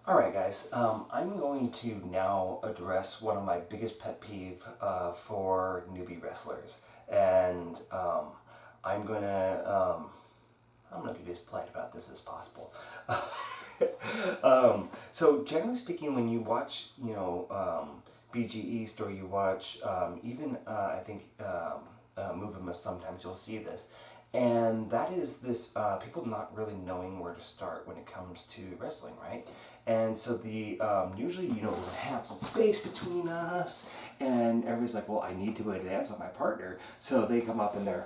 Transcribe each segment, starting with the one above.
Alright guys, I'm going to now address one of my biggest pet peeve for newbie wrestlers. And I'm gonna I'm gonna be as polite about this as possible. So generally speaking, when you watch, BG East, or you watch even I think Movimus, sometimes you'll see this, and that is this people not really knowing where to start when it comes to wrestling, right? And so the usually, we'll have some space between us, and everybody's like, well, I need to advance on my partner, so they come up and they're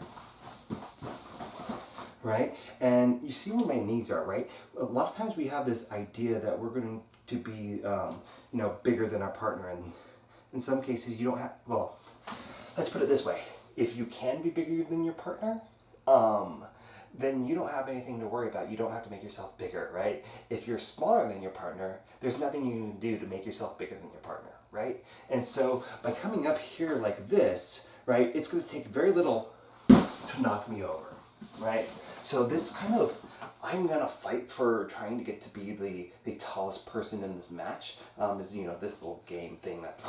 right? And you see where my knees are, right? A lot of times we have this idea that we're going to be, bigger than our partner, and in some cases you don't have. Well, let's put it this way: if you can be bigger than your partner, then you don't have anything to worry about. You don't have to make yourself bigger, right? If you're smaller than your partner, there's nothing you can do to make yourself bigger than your partner, right? And so by coming up here like this, right, it's going to take very little to knock me over, right? So this kind of, I'm gonna fight for trying to get to be the tallest person in this match. Is this little game thing that's,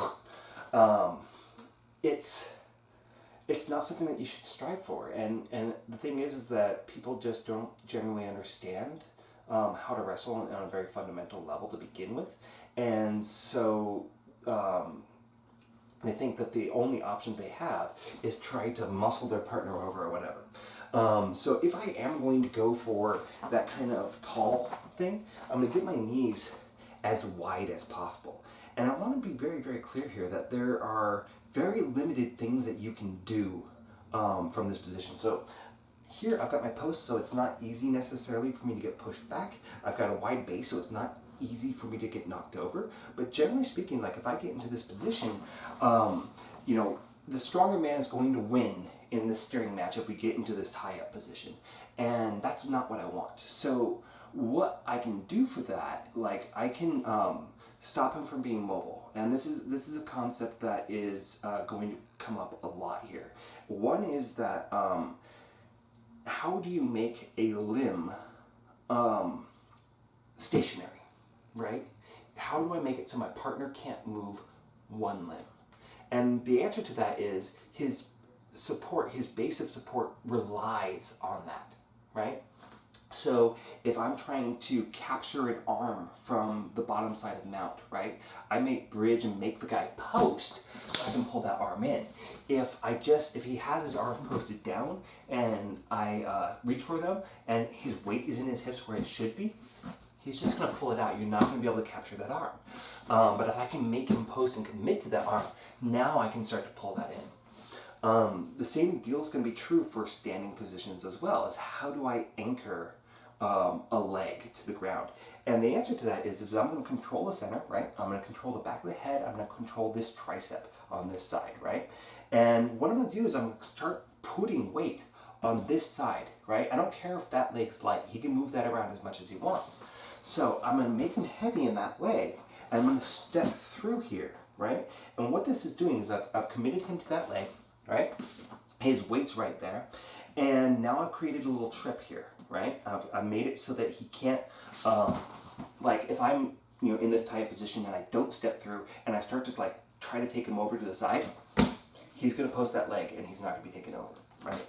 it's not something that you should strive for. And the thing is that people just don't generally understand how to wrestle on a very fundamental level to begin with, and so. They think that the only option they have is try to muscle their partner over or whatever. So if I am going to go for that kind of tall thing, I'm going to get my knees as wide as possible. And I want to be very, very clear here that there are very limited things that you can do from this position. So here I've got my post, so it's not easy necessarily for me to get pushed back. I've got a wide base, so it's not easy for me to get knocked over. But generally speaking, like if I get into this position, the stronger man is going to win in this steering match if we get into this tie-up position. And that's not what I want. So what I can do for that, like I can stop him from being mobile. And this is a concept that is going to come up a lot here. One is that how do you make a limb stationary, right? How do I make it so my partner can't move one limb? And the answer to that is his support, his base of support relies on that, right? So if I'm trying to capture an arm from the bottom side of the mount, right, I may bridge and make the guy post so I can pull that arm in. If he has his arms posted down and I reach for them and his weight is in his hips where it should be, he's just going to pull it out. You're not going to be able to capture that arm. But if I can make him post and commit to that arm, now I can start to pull that in. The same deal is going to be true for standing positions as well, is how do I anchor a leg to the ground? And the answer to that is I'm going to control the center, right? I'm going to control the back of the head. I'm going to control this tricep on this side, right? And what I'm going to do is I'm going to start putting weight on this side, right? I don't care if that leg's light. He can move that around as much as he wants. So I'm going to make him heavy in that leg, and I'm going to step through here, right? And what this is doing is I've committed him to that leg, right? His weight's right there. And now I've created a little trip here, right? I've made it so that he can't, like if I'm, in this tight position and I don't step through and I start to like try to take him over to the side, he's going to post that leg and he's not going to be taken over, right?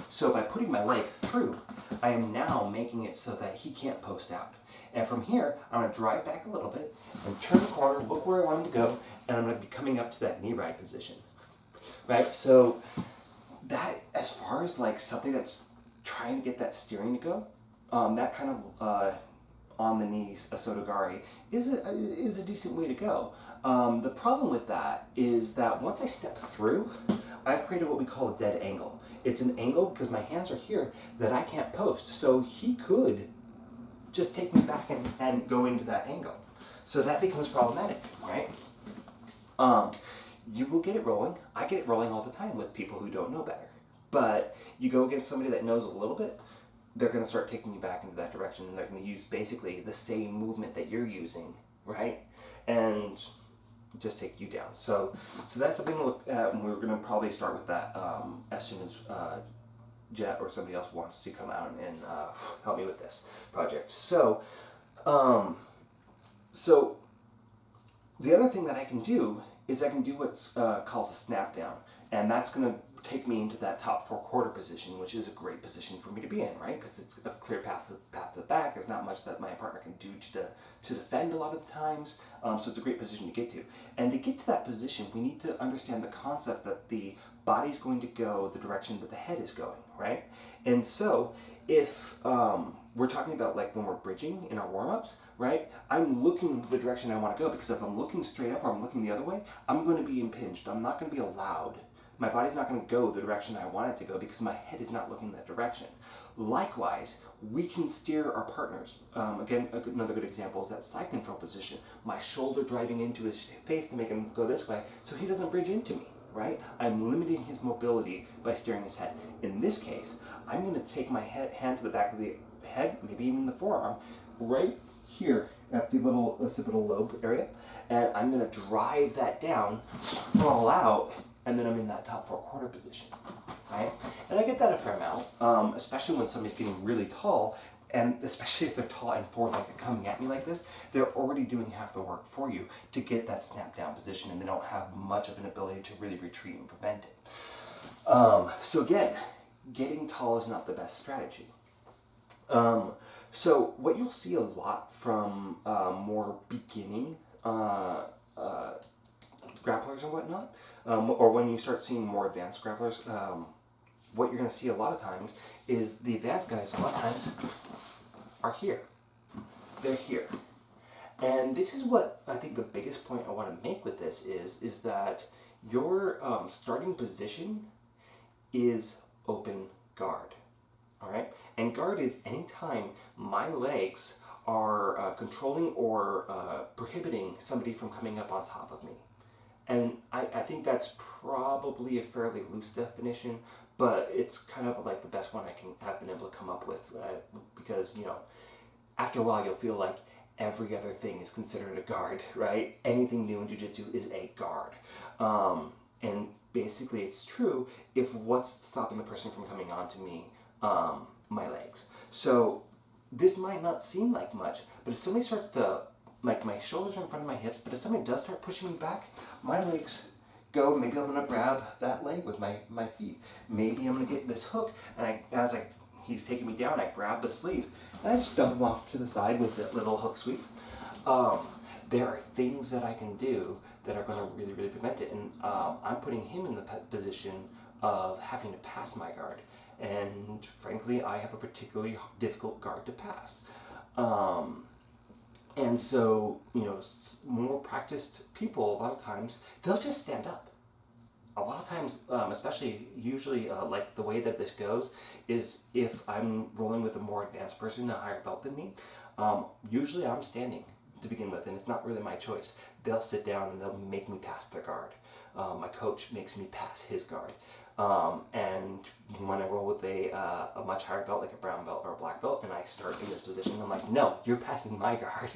So by putting my leg through, I am now making it so that he can't post out. And from here, I'm going to drive back a little bit and turn the corner, look where I want him to go, and I'm going to be coming up to that knee ride position, right? So that, as far as like something that's trying to get that steering to go, that kind of on the knees, a Sotogari, is a decent way to go. The problem with that is that once I step through, I've created what we call a dead angle. It's an angle because my hands are here that I can't post. So he could just take me back and go into that angle. So that becomes problematic, right? You will get it rolling. I get it rolling all the time with people who don't know better. But you go against somebody that knows a little bit, they're going to start taking you back into that direction, and they're going to use basically the same movement that you're using, right? And just take you down. So that's something to look at, and we're going to probably start with that as soon as Jet or somebody else wants to come out and help me with this project. So So the other thing that I can do is I can do what's called a snap down, and that's going to take me into that top 4/4 position, which is a great position for me to be in, right? Because it's a clear path to the back. There's not much that my partner can do to defend a lot of the times, so it's a great position to get to. And to get to that position, we need to understand the concept that the body's going to go the direction that the head is going, right? And so if we're talking about like when we're bridging in our warm-ups, right? I'm looking the direction I want to go, because if I'm looking straight up or I'm looking the other way, I'm going to be impinged. I'm not going to be allowed. My body's not going to go the direction I want it to go because my head is not looking that direction. Likewise, we can steer our partners. Again, another good example is that side control position. My shoulder driving into his face to make him go this way so he doesn't bridge into me, right? I'm limiting his mobility by steering his head. In this case, I'm going to take my hand to the back of the head, maybe even the forearm, right here at the little occipital lobe area, and I'm going to drive that down, sprawl out, and then I'm in that top 4/4 position, right? And I get that a fair amount, especially when somebody's getting really tall, and especially if they're tall and four-legged coming at me like this, they're already doing half the work for you to get that snap down position, and they don't have much of an ability to really retreat and prevent it. So again, getting tall is not the best strategy. So what you'll see a lot from more beginning grapplers and whatnot, or when you start seeing more advanced grapplers, what you're going to see a lot of times is the advanced guys a lot of times are here. They're here. And this is what I think the biggest point I want to make with this is that your starting position is open guard. All right? And guard is anytime my legs are controlling or prohibiting somebody from coming up on top of me. And I think that's probably a fairly loose definition, but it's kind of like the best one I have been able to come up with, because, you know, after a while you'll feel like every other thing is considered a guard, right? Anything new in jiu-jitsu is a guard. And basically it's true if what's stopping the person from coming onto me, my legs. So this might not seem like much, but if somebody starts to, like my shoulders are in front of my hips, but if somebody does start pushing me back, my legs go, maybe I'm gonna grab that leg with my feet. Maybe I'm gonna get this hook, and he's taking me down, I grab the sleeve, and I just dump him off to the side with that little hook sweep. There are things that I can do that are gonna really, really prevent it, and I'm putting him in the position of having to pass my guard. And frankly, I have a particularly difficult guard to pass. And so, you know, more practiced people, a lot of times, they'll just stand up. A lot of times, especially usually like the way that this goes is if I'm rolling with a more advanced person, a higher belt than me, usually I'm standing to begin with, and it's not really my choice. They'll sit down and they'll make me pass their guard. My coach makes me pass his guard. And when I roll with a much higher belt, like a brown belt or a black belt, and I start in this position, I'm like, no, you're passing my guard.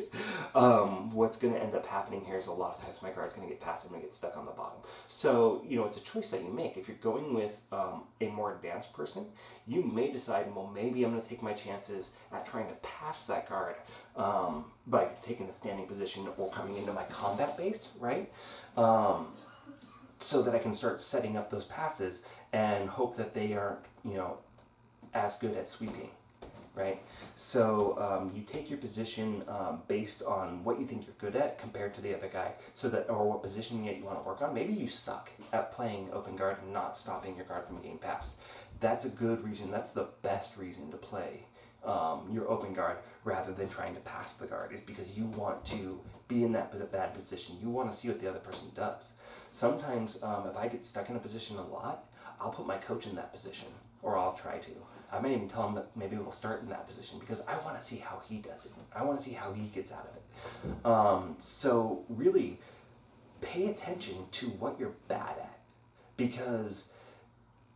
What's going to end up happening here is a lot of times my guard's going to get passed and I'm going to get stuck on the bottom. So, you know, it's a choice that you make. If you're going with a more advanced person, you may decide, well, maybe I'm going to take my chances at trying to pass that guard by taking a standing position or coming into my combat base, right? So that I can start setting up those passes and hope that they aren't, you know, as good at sweeping, right? So you take your position based on what you think you're good at compared to the other guy, so that, or what position you want to work on. Maybe you suck at playing open guard and not stopping your guard from getting passed. That's a good reason. That's the best reason to play your open guard rather than trying to pass the guard, is because you want to be in that bit of bad position. You want to see what the other person does. Sometimes if I get stuck in a position a lot, I'll put my coach in that position, or I'll try to. I might even tell him that maybe we'll start in that position because I want to see how he does it. I want to see how he gets out of it. So really pay attention to what you're bad at, because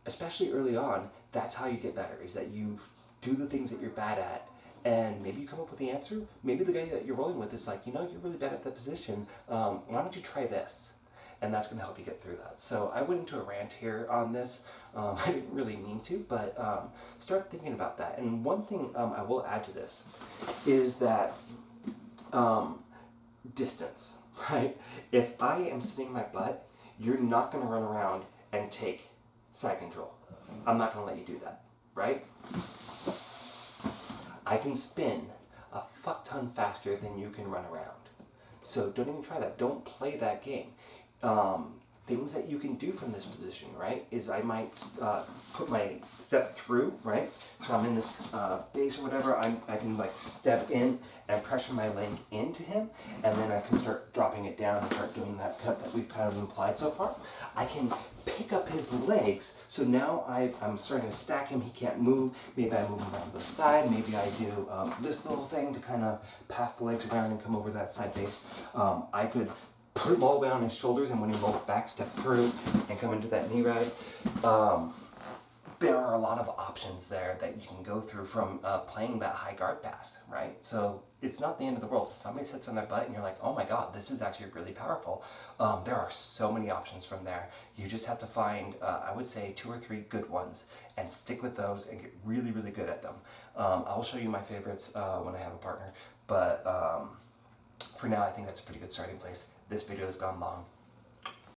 especially early on, that's how you get better, is that you do the things that you're bad at, and maybe you come up with the answer. Maybe the guy that you're rolling with is like, you know, you're really bad at that position. Why don't you try this? And that's going to help you get through that. So I went into a rant here on this. I didn't really mean to, but start thinking about that. And one thing I will add to this is that distance, right? If I am sitting in my butt, you're not going to run around and take side control. I'm not going to let you do that, right? I can spin a fuck ton faster than you can run around. So don't even try that. Don't play that game. Things that you can do from this position, right, is I might put my step through, right? So I'm in this base or whatever. I can like step in and pressure my leg into him, and then I can start dropping it down and start doing that cut that we've kind of implied so far. I can pick up his legs, so now I'm starting to stack him. He can't move. Maybe I move him back to the side. Maybe I do this little thing to kind of pass the legs around and come over that side base. I could put him all the way on his shoulders, and when he rolls back, step through and come into that knee ride. There are a lot of options there that you can go through from playing that high guard pass, right? So it's not the end of the world. If somebody sits on their butt and you're like, oh my god, this is actually really powerful, there are so many options from there. You just have to find, I would say, 2 or 3 good ones and stick with those and get really, really good at them. I'll show you my favorites when I have a partner, but for now I think that's a pretty good starting place. This video has gone long.